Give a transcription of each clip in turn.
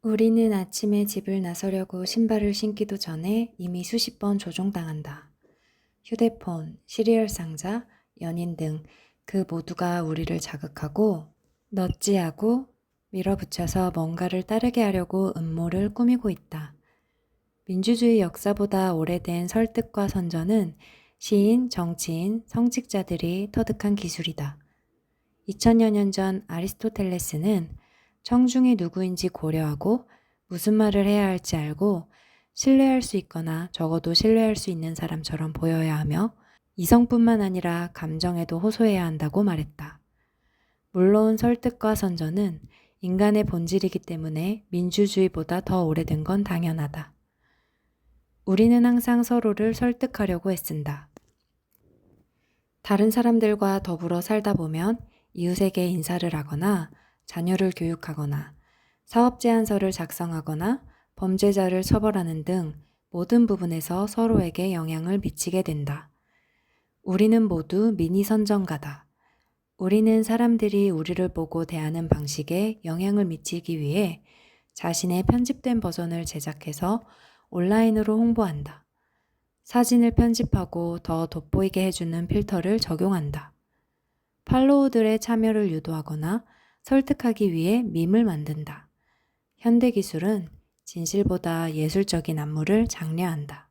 우리는 아침에 집을 나서려고 신발을 신기도 전에 이미 수십 번 조종당한다. 휴대폰, 시리얼 상자, 연인 등 그 모두가 우리를 자극하고 넛지하고 밀어붙여서 뭔가를 따르게 하려고 음모를 꾸미고 있다. 민주주의 역사보다 오래된 설득과 선전은 시인, 정치인, 성직자들이 터득한 기술이다. 2000여 년 전 아리스토텔레스는 청중이 누구인지 고려하고 무슨 말을 해야 할지 알고 신뢰할 수 있거나 적어도 신뢰할 수 있는 사람처럼 보여야 하며 이성뿐만 아니라 감정에도 호소해야 한다고 말했다. 물론 설득과 선전은 인간의 본질이기 때문에 민주주의보다 더 오래된 건 당연하다. 우리는 항상 서로를 설득하려고 애쓴다. 다른 사람들과 더불어 살다 보면 이웃에게 인사를 하거나 자녀를 교육하거나 사업 제안서를 작성하거나 범죄자를 처벌하는 등 모든 부분에서 서로에게 영향을 미치게 된다. 우리는 모두 미니 선정가다. 우리는 사람들이 우리를 보고 대하는 방식에 영향을 미치기 위해 자신의 편집된 버전을 제작해서 온라인으로 홍보한다. 사진을 편집하고 더 돋보이게 해주는 필터를 적용한다. 팔로우들의 참여를 유도하거나 설득하기 위해 밈을 만든다. 현대기술은 진실보다 예술적인 안무를 장려한다.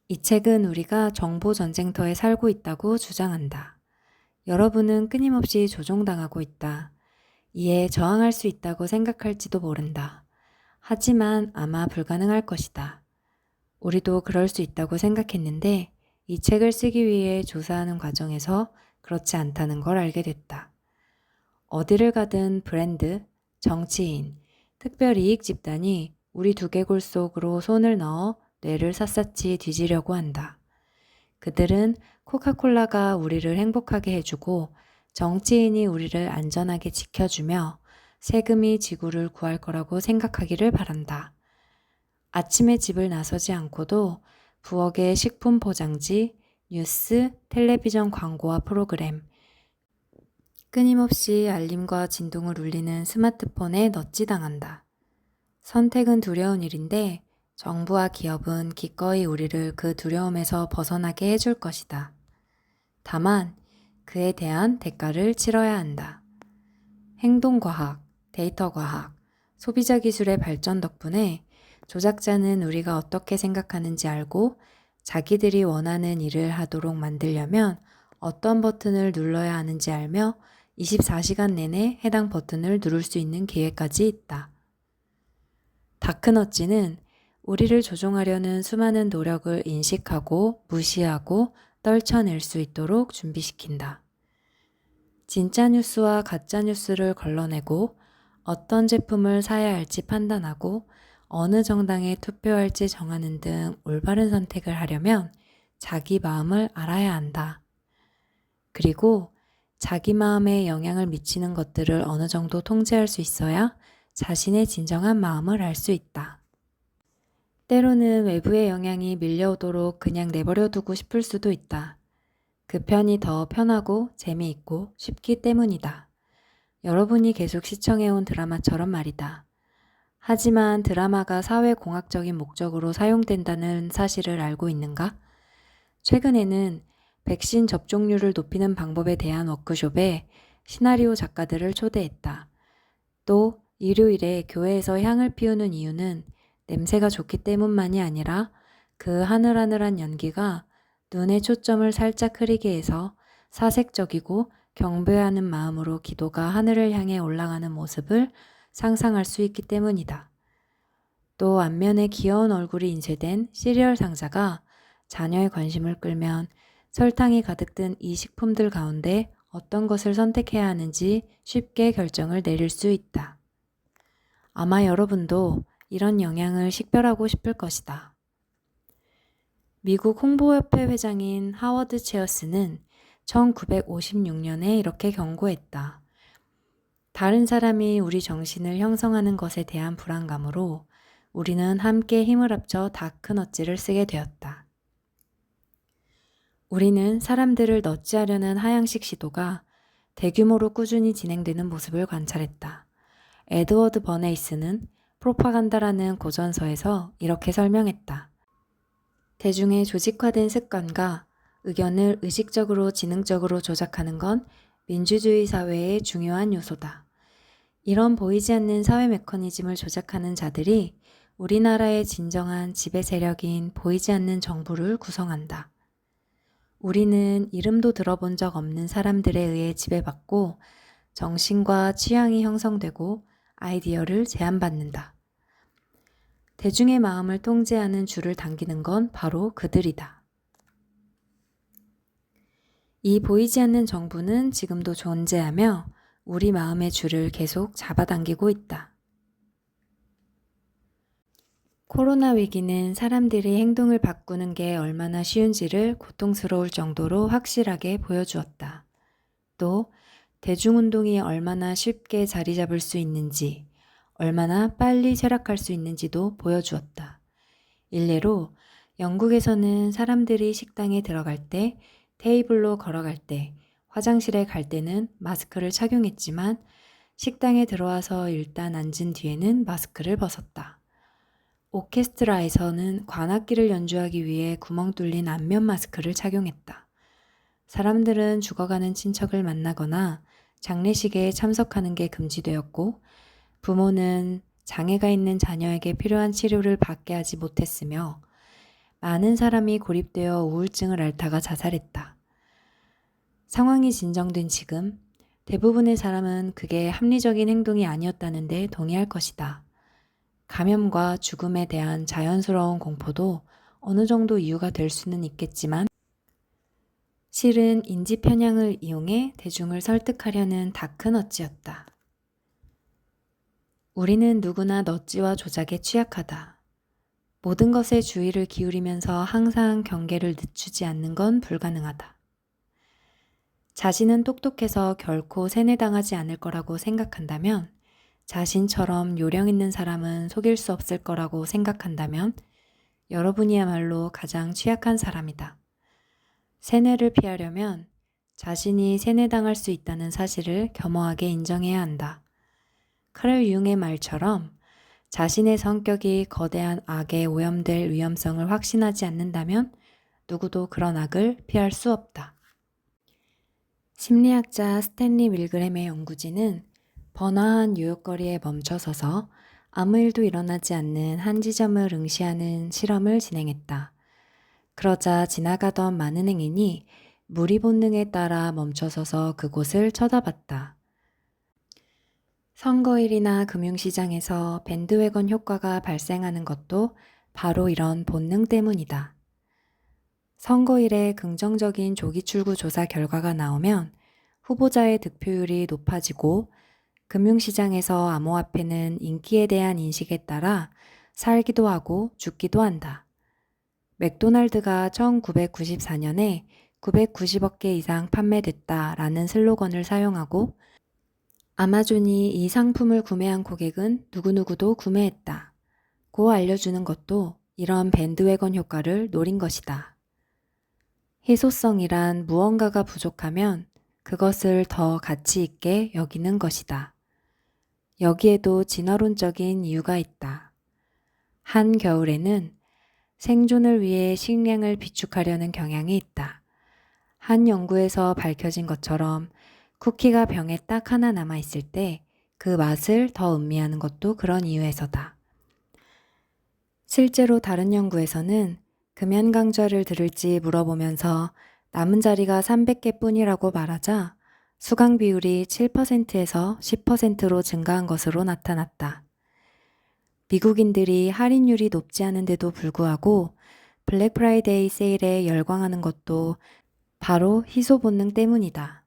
이 책은 우리가 정보 전쟁터에 살고 있다고 주장한다. 여러분은 끊임없이 조종당하고 있다. 이에 저항할 수 있다고 생각할지도 모른다. 하지만 아마 불가능할 것이다. 우리도 그럴 수 있다고 생각했는데 이 책을 쓰기 위해 조사하는 과정에서 그렇지 않다는 걸 알게 됐다. 어디를 가든 브랜드, 정치인, 특별이익 집단이 우리 두개골 속으로 손을 넣어 뇌를 샅샅이 뒤지려고 한다. 그들은 코카콜라가 우리를 행복하게 해주고 정치인이 우리를 안전하게 지켜주며 세금이 지구를 구할 거라고 생각하기를 바란다. 아침에 집을 나서지 않고도 부엌의 식품 포장지, 뉴스, 텔레비전 광고와 프로그램, 끊임없이 알림과 진동을 울리는 스마트폰에 넛지당한다. 선택은 두려운 일인데 정부와 기업은 기꺼이 우리를 그 두려움에서 벗어나게 해줄 것이다. 다만 그에 대한 대가를 치러야 한다. 행동과학, 데이터과학, 소비자 기술의 발전 덕분에 조작자는 우리가 어떻게 생각하는지 알고 자기들이 원하는 일을 하도록 만들려면 어떤 버튼을 눌러야 하는지 알며 24시간 내내 해당 버튼을 누를 수 있는 기회까지 있다. 다크너치는 우리를 조종하려는 수많은 노력을 인식하고 무시하고 떨쳐낼 수 있도록 준비시킨다. 진짜 뉴스와 가짜 뉴스를 걸러내고 어떤 제품을 사야 할지 판단하고 어느 정당에 투표할지 정하는 등 올바른 선택을 하려면 자기 마음을 알아야 한다. 그리고 자기 마음에 영향을 미치는 것들을 어느 정도 통제할 수 있어야 자신의 진정한 마음을 알 수 있다. 때로는 외부의 영향이 밀려오도록 그냥 내버려 두고 싶을 수도 있다. 그 편이 더 편하고 재미있고 쉽기 때문이다. 여러분이 계속 시청해온 드라마처럼 말이다. 하지만 드라마가 사회공학적인 목적으로 사용된다는 사실을 알고 있는가? 최근에는 백신 접종률을 높이는 방법에 대한 워크숍에 시나리오 작가들을 초대했다. 또 일요일에 교회에서 향을 피우는 이유는 냄새가 좋기 때문만이 아니라 그 하늘하늘한 연기가 눈의 초점을 살짝 흐리게 해서 사색적이고 경배하는 마음으로 기도가 하늘을 향해 올라가는 모습을 상상할 수 있기 때문이다. 또 앞면에 귀여운 얼굴이 인쇄된 시리얼 상자가 자녀의 관심을 끌면 설탕이 가득 든 이 식품들 가운데 어떤 것을 선택해야 하는지 쉽게 결정을 내릴 수 있다. 아마 여러분도 이런 영향을 식별하고 싶을 것이다. 미국 홍보협회 회장인 하워드 체어스는 1956년에 이렇게 경고했다. 다른 사람이 우리 정신을 형성하는 것에 대한 불안감으로 우리는 함께 힘을 합쳐 다크너치를 쓰게 되었다. 우리는 사람들을 넛지하려는 하향식 시도가 대규모로 꾸준히 진행되는 모습을 관찰했다. 에드워드 버네이스는 프로파간다라는 고전서에서 이렇게 설명했다. 대중의 조직화된 습관과 의견을 의식적으로 지능적으로 조작하는 건 민주주의 사회의 중요한 요소다. 이런 보이지 않는 사회 메커니즘을 조작하는 자들이 우리나라의 진정한 지배 세력인 보이지 않는 정부를 구성한다. 우리는 이름도 들어본 적 없는 사람들에 의해 지배받고 정신과 취향이 형성되고 아이디어를 제한받는다. 대중의 마음을 통제하는 줄을 당기는 건 바로 그들이다. 이 보이지 않는 정부는 지금도 존재하며 우리 마음의 줄을 계속 잡아당기고 있다. 코로나 위기는 사람들이 행동을 바꾸는 게 얼마나 쉬운지를 고통스러울 정도로 확실하게 보여주었다. 또 대중운동이 얼마나 쉽게 자리 잡을 수 있는지, 얼마나 빨리 쇠락할 수 있는지도 보여주었다. 일례로 영국에서는 사람들이 식당에 들어갈 때, 테이블로 걸어갈 때, 화장실에 갈 때는 마스크를 착용했지만 식당에 들어와서 일단 앉은 뒤에는 마스크를 벗었다. 오케스트라에서는 관악기를 연주하기 위해 구멍 뚫린 안면 마스크를 착용했다. 사람들은 죽어가는 친척을 만나거나 장례식에 참석하는 게 금지되었고 부모는 장애가 있는 자녀에게 필요한 치료를 받게 하지 못했으며 많은 사람이 고립되어 우울증을 앓다가 자살했다. 상황이 진정된 지금 대부분의 사람은 그게 합리적인 행동이 아니었다는데 동의할 것이다. 감염과 죽음에 대한 자연스러운 공포도 어느 정도 이유가 될 수는 있겠지만 실은 인지 편향을 이용해 대중을 설득하려는 다 큰 어찌였다. 우리는 누구나 너찌와 조작에 취약하다. 모든 것에 주의를 기울이면서 항상 경계를 늦추지 않는 건 불가능하다. 자신은 똑똑해서 결코 세뇌당하지 않을 거라고 생각한다면, 자신처럼 요령 있는 사람은 속일 수 없을 거라고 생각한다면 여러분이야말로 가장 취약한 사람이다. 세뇌를 피하려면 자신이 세뇌당할 수 있다는 사실을 겸허하게 인정해야 한다. 카를 융의 말처럼 자신의 성격이 거대한 악에 오염될 위험성을 확신하지 않는다면 누구도 그런 악을 피할 수 없다. 심리학자 스탠리 밀그램의 연구진은 번화한 뉴욕거리에 멈춰서서 아무 일도 일어나지 않는 한 지점을 응시하는 실험을 진행했다. 그러자 지나가던 많은 행인이 무리 본능에 따라 멈춰서서 그곳을 쳐다봤다. 선거일이나 금융시장에서 밴드웨건 효과가 발생하는 것도 바로 이런 본능 때문이다. 선거일에 긍정적인 조기 출구 조사 결과가 나오면 후보자의 득표율이 높아지고 금융시장에서 암호화폐는 인기에 대한 인식에 따라 살기도 하고 죽기도 한다. 맥도날드가 1994년에 990억 개 이상 판매됐다라는 슬로건을 사용하고 아마존이 이 상품을 구매한 고객은 누구누구도 구매했다. 고 알려주는 것도 이런 밴드웨건 효과를 노린 것이다. 희소성이란 무언가가 부족하면 그것을 더 가치 있게 여기는 것이다. 여기에도 진화론적인 이유가 있다. 한겨울에는 생존을 위해 식량을 비축하려는 경향이 있다. 한 연구에서 밝혀진 것처럼 쿠키가 병에 딱 하나 남아있을 때 그 맛을 더 음미하는 것도 그런 이유에서다. 실제로 다른 연구에서는 금연강좌를 들을지 물어보면서 남은 자리가 300개 뿐이라고 말하자 수강 비율이 7%에서 10%로 증가한 것으로 나타났다. 미국인들이 할인율이 높지 않은데도 불구하고 블랙 프라이데이 세일에 열광하는 것도 바로 희소 본능 때문이다.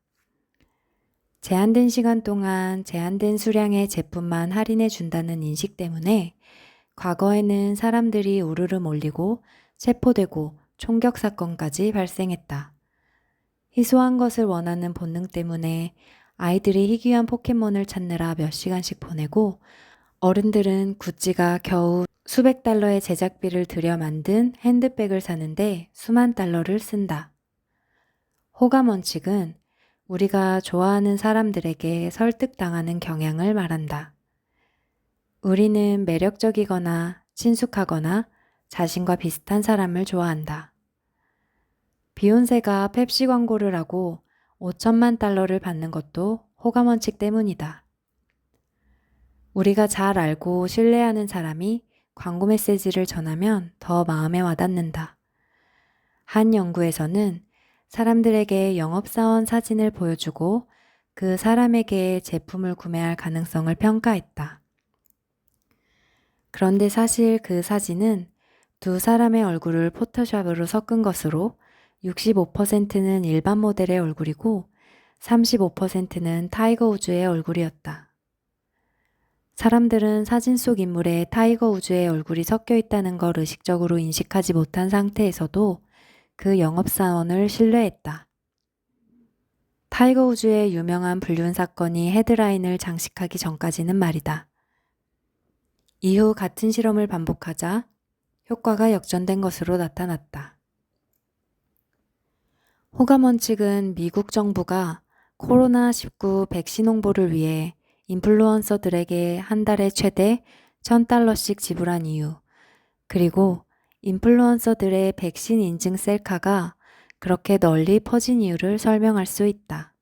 제한된 시간 동안 제한된 수량의 제품만 할인해 준다는 인식 때문에 과거에는 사람들이 우르르 몰리고 체포되고 총격 사건까지 발생했다. 희소한 것을 원하는 본능 때문에 아이들이 희귀한 포켓몬을 찾느라 몇 시간씩 보내고 어른들은 구찌가 겨우 수백 달러의 제작비를 들여 만든 핸드백을 사는데 수만 달러를 쓴다. 호감 원칙은 우리가 좋아하는 사람들에게 설득당하는 경향을 말한다. 우리는 매력적이거나 친숙하거나 자신과 비슷한 사람을 좋아한다. 비욘세가 펩시 광고를 하고 5천만 달러를 받는 것도 호감원칙 때문이다. 우리가 잘 알고 신뢰하는 사람이 광고 메시지를 전하면 더 마음에 와닿는다. 한 연구에서는 사람들에게 영업사원 사진을 보여주고 그 사람에게 제품을 구매할 가능성을 평가했다. 그런데 사실 그 사진은 두 사람의 얼굴을 포토샵으로 섞은 것으로 65%는 일반 모델의 얼굴이고 35%는 타이거 우즈의 얼굴이었다. 사람들은 사진 속 인물에 타이거 우즈의 얼굴이 섞여 있다는 걸 의식적으로 인식하지 못한 상태에서도 그 영업사원을 신뢰했다. 타이거 우즈의 유명한 불륜 사건이 헤드라인을 장식하기 전까지는 말이다. 이후 같은 실험을 반복하자 효과가 역전된 것으로 나타났다. 호감원칙은 미국 정부가 코로나19 백신 홍보를 위해 인플루언서들에게 한 달에 최대 $1,000씩 지불한 이유, 그리고 인플루언서들의 백신 인증 셀카가 그렇게 널리 퍼진 이유를 설명할 수 있다.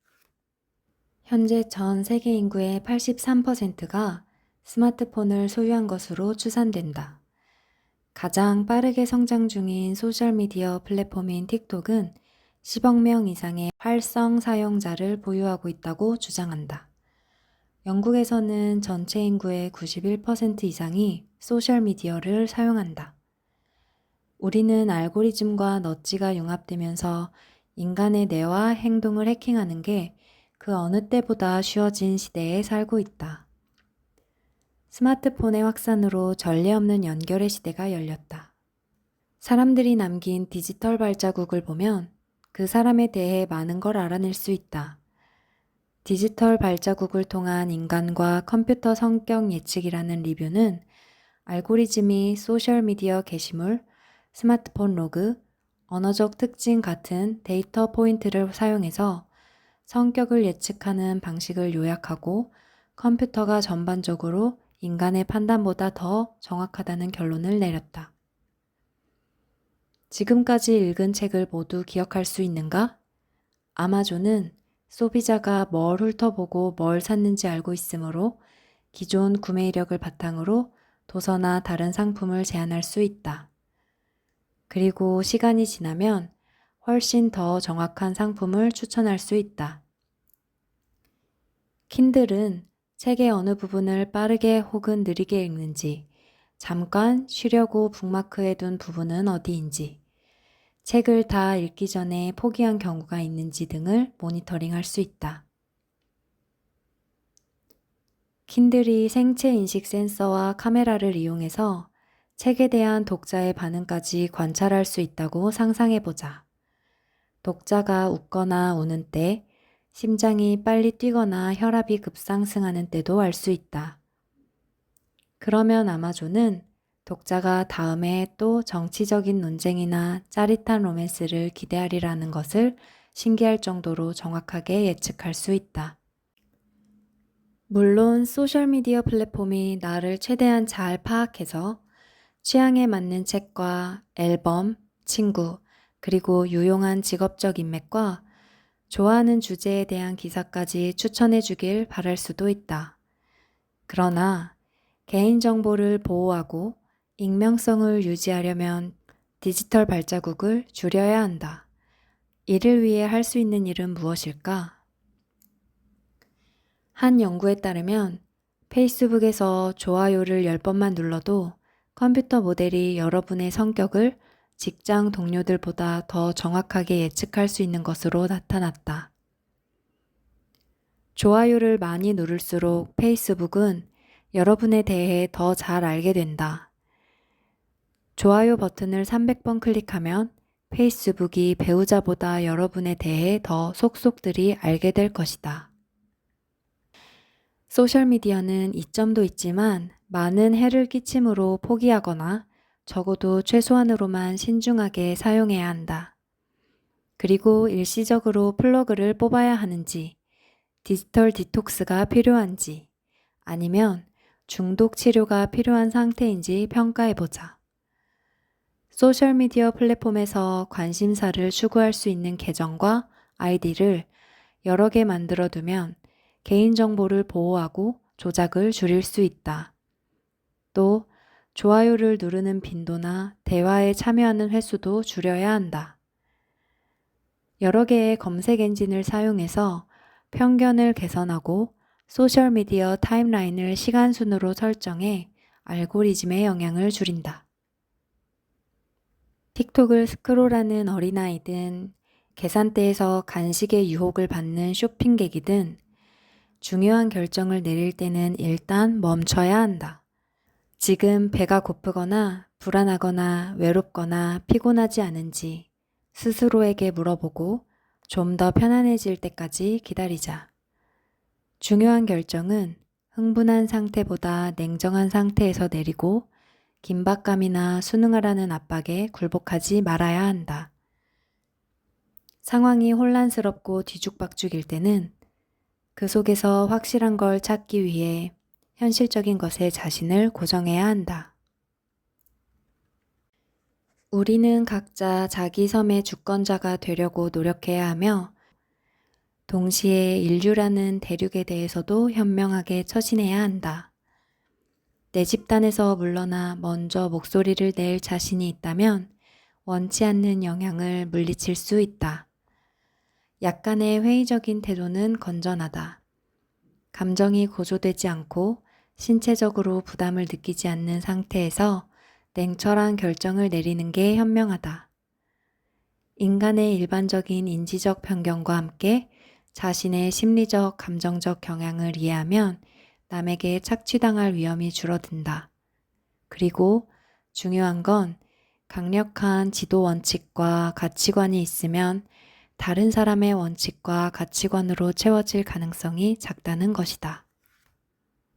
현재 전 세계 인구의 83%가 스마트폰을 소유한 것으로 추산된다. 가장 빠르게 성장 중인 소셜미디어 플랫폼인 틱톡은 10억 명 이상의 활성 사용자를 보유하고 있다고 주장한다. 영국에서는 전체 인구의 91% 이상이 소셜미디어를 사용한다. 우리는 알고리즘과 넛지가 융합되면서 인간의 뇌와 행동을 해킹하는 게 그 어느 때보다 쉬워진 시대에 살고 있다. 스마트폰의 확산으로 전례 없는 연결의 시대가 열렸다. 사람들이 남긴 디지털 발자국을 보면 그 사람에 대해 많은 걸 알아낼 수 있다. 디지털 발자국을 통한 인간과 컴퓨터 성격 예측이라는 리뷰는 알고리즘이 소셜미디어 게시물, 스마트폰 로그, 언어적 특징 같은 데이터 포인트를 사용해서 성격을 예측하는 방식을 요약하고 컴퓨터가 전반적으로 인간의 판단보다 더 정확하다는 결론을 내렸다. 지금까지 읽은 책을 모두 기억할 수 있는가? 아마존은 소비자가 뭘 훑어보고 뭘 샀는지 알고 있으므로 기존 구매 이력을 바탕으로 도서나 다른 상품을 제안할 수 있다. 그리고 시간이 지나면 훨씬 더 정확한 상품을 추천할 수 있다. 킨들은 책의 어느 부분을 빠르게 혹은 느리게 읽는지, 잠깐 쉬려고 북마크해둔 부분은 어디인지, 책을 다 읽기 전에 포기한 경우가 있는지 등을 모니터링할 수 있다. 킨들이 생체 인식 센서와 카메라를 이용해서 책에 대한 독자의 반응까지 관찰할 수 있다고 상상해보자. 독자가 웃거나 우는 때, 심장이 빨리 뛰거나 혈압이 급상승하는 때도 알 수 있다. 그러면 아마존은 독자가 다음에 또 정치적인 논쟁이나 짜릿한 로맨스를 기대하리라는 것을 신기할 정도로 정확하게 예측할 수 있다. 물론 소셜미디어 플랫폼이 나를 최대한 잘 파악해서 취향에 맞는 책과 앨범, 친구, 그리고 유용한 직업적 인맥과 좋아하는 주제에 대한 기사까지 추천해 주길 바랄 수도 있다. 그러나 개인정보를 보호하고 익명성을 유지하려면 디지털 발자국을 줄여야 한다. 이를 위해 할 수 있는 일은 무엇일까? 한 연구에 따르면 페이스북에서 좋아요를 10번만 눌러도 컴퓨터 모델이 여러분의 성격을 직장 동료들보다 더 정확하게 예측할 수 있는 것으로 나타났다. 좋아요를 많이 누를수록 페이스북은 여러분에 대해 더 잘 알게 된다. 좋아요 버튼을 300번 클릭하면 페이스북이 배우자보다 여러분에 대해 더 속속들이 알게 될 것이다. 소셜미디어는 이점도 있지만 많은 해를 끼침으로 포기하거나 적어도 최소한으로만 신중하게 사용해야 한다. 그리고 일시적으로 플러그를 뽑아야 하는지, 디지털 디톡스가 필요한지, 아니면 중독 치료가 필요한 상태인지 평가해보자. 소셜미디어 플랫폼에서 관심사를 추구할 수 있는 계정과 아이디를 여러 개 만들어두면 개인정보를 보호하고 조작을 줄일 수 있다. 또 좋아요를 누르는 빈도나 대화에 참여하는 횟수도 줄여야 한다. 여러 개의 검색 엔진을 사용해서 편견을 개선하고 소셜미디어 타임라인을 시간순으로 설정해 알고리즘의 영향을 줄인다. 틱톡을 스크롤하는 어린아이든 계산대에서 간식의 유혹을 받는 쇼핑객이든 중요한 결정을 내릴 때는 일단 멈춰야 한다. 지금 배가 고프거나 불안하거나 외롭거나 피곤하지 않은지 스스로에게 물어보고 좀 더 편안해질 때까지 기다리자. 중요한 결정은 흥분한 상태보다 냉정한 상태에서 내리고 긴박감이나 수능하라는 압박에 굴복하지 말아야 한다. 상황이 혼란스럽고 뒤죽박죽일 때는 그 속에서 확실한 걸 찾기 위해 현실적인 것에 자신을 고정해야 한다. 우리는 각자 자기 섬의 주권자가 되려고 노력해야 하며 동시에 인류라는 대륙에 대해서도 현명하게 처신해야 한다. 내 집단에서 물러나 먼저 목소리를 낼 자신이 있다면 원치 않는 영향을 물리칠 수 있다. 약간의 회의적인 태도는 건전하다. 감정이 고조되지 않고 신체적으로 부담을 느끼지 않는 상태에서 냉철한 결정을 내리는 게 현명하다. 인간의 일반적인 인지적 편견과 함께 자신의 심리적, 감정적 경향을 이해하면 남에게 착취당할 위험이 줄어든다. 그리고 중요한 건 강력한 지도 원칙과 가치관이 있으면 다른 사람의 원칙과 가치관으로 채워질 가능성이 작다는 것이다.